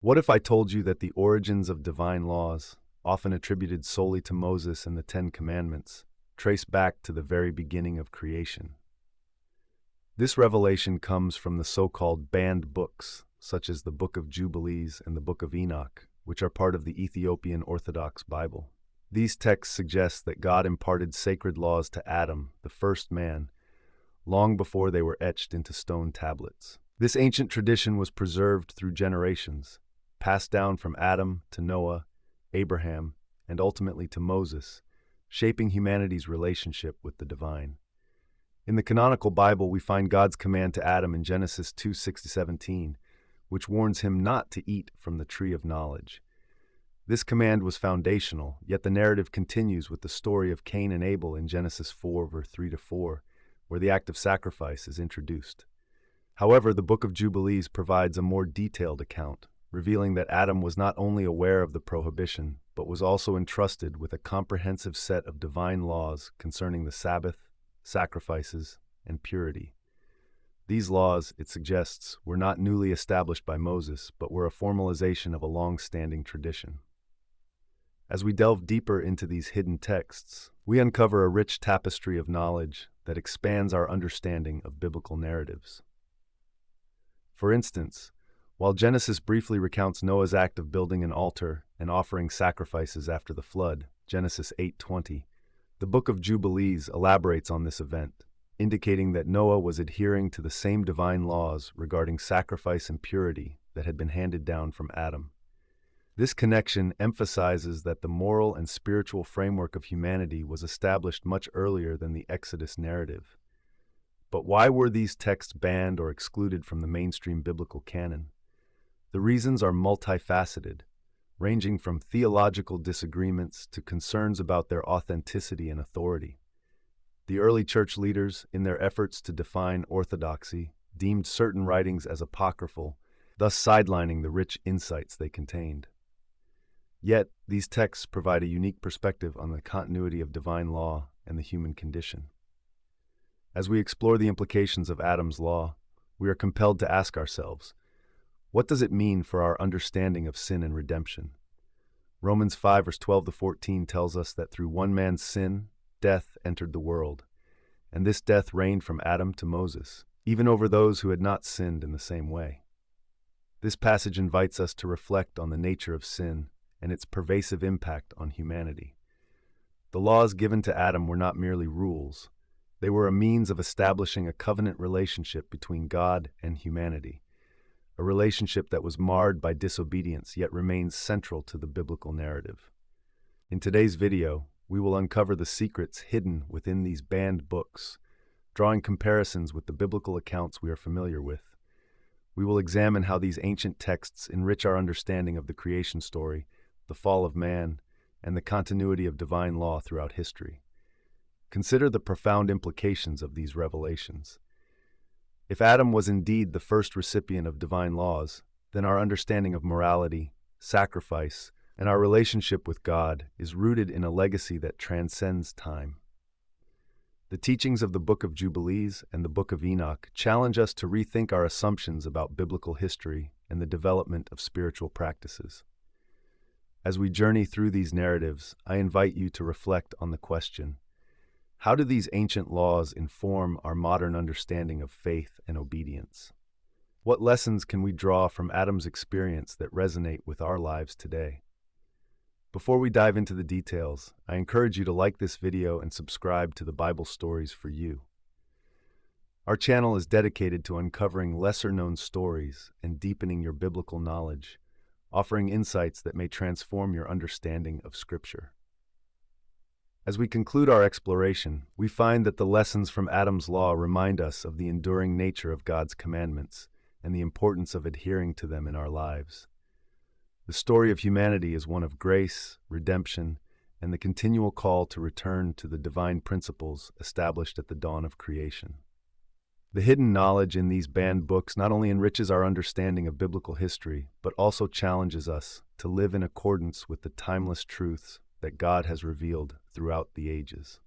What if I told you that the origins of divine laws, often attributed solely to Moses and the Ten Commandments, trace back to the very beginning of creation? This revelation comes from the so-called banned books, such as the Book of Jubilees and the Book of Enoch, which are part of the Ethiopian Orthodox Bible. These texts suggest that God imparted sacred laws to Adam, the first man, long before they were etched into stone tablets. This ancient tradition was preserved through generations, passed down from Adam to Noah, Abraham, and ultimately to Moses, shaping humanity's relationship with the divine. In the canonical Bible, we find God's command to Adam in Genesis 2:6-17, which warns him not to eat from the tree of knowledge. This command was foundational, yet the narrative continues with the story of Cain and Abel in Genesis 4:3-4, where the act of sacrifice is introduced. However, the Book of Jubilees provides a more detailed account, revealing that Adam was not only aware of the prohibition, but was also entrusted with a comprehensive set of divine laws concerning the Sabbath, sacrifices, and purity. These laws, it suggests, were not newly established by Moses, but were a formalization of a long-standing tradition. As we delve deeper into these hidden texts, we uncover a rich tapestry of knowledge that expands our understanding of biblical narratives. For instance, while Genesis briefly recounts Noah's act of building an altar and offering sacrifices after the flood, Genesis 8:20, the Book of Jubilees elaborates on this event, indicating that Noah was adhering to the same divine laws regarding sacrifice and purity that had been handed down from Adam. This connection emphasizes that the moral and spiritual framework of humanity was established much earlier than the Exodus narrative. But why were these texts banned or excluded from the mainstream biblical canon? The reasons are multifaceted, ranging from theological disagreements to concerns about their authenticity and authority. The early church leaders, in their efforts to define orthodoxy, deemed certain writings as apocryphal, thus sidelining the rich insights they contained. Yet, these texts provide a unique perspective on the continuity of divine law and the human condition. As we explore the implications of Adam's law, we are compelled to ask ourselves, what does it mean for our understanding of sin and redemption? Romans 5:12-14 tells us that through one man's sin, death entered the world, and this death reigned from Adam to Moses, even over those who had not sinned in the same way. This passage invites us to reflect on the nature of sin and its pervasive impact on humanity. The laws given to Adam were not merely rules. They were a means of establishing a covenant relationship between God and humanity, a relationship that was marred by disobedience yet remains central to the biblical narrative. In today's video, we will uncover the secrets hidden within these banned books, drawing comparisons with the biblical accounts we are familiar with. We will examine how these ancient texts enrich our understanding of the creation story, the fall of man, and the continuity of divine law throughout history. Consider the profound implications of these revelations. If Adam was indeed the first recipient of divine laws, then our understanding of morality, sacrifice, and our relationship with God is rooted in a legacy that transcends time. The teachings of the Book of Jubilees and the Book of Enoch challenge us to rethink our assumptions about biblical history and the development of spiritual practices. As we journey through these narratives, I invite you to reflect on the question, how do these ancient laws inform our modern understanding of faith and obedience? What lessons can we draw from Adam's experience that resonate with our lives today? Before we dive into the details, I encourage you to like this video and subscribe to the Bible Stories for You. Our channel is dedicated to uncovering lesser-known stories and deepening your biblical knowledge, offering insights that may transform your understanding of Scripture. As we conclude our exploration, we find that the lessons from Adam's law remind us of the enduring nature of God's commandments and the importance of adhering to them in our lives. The story of humanity is one of grace, redemption, and the continual call to return to the divine principles established at the dawn of creation. The hidden knowledge in these banned books not only enriches our understanding of biblical history, but also challenges us to live in accordance with the timeless truths that God has revealed throughout the ages.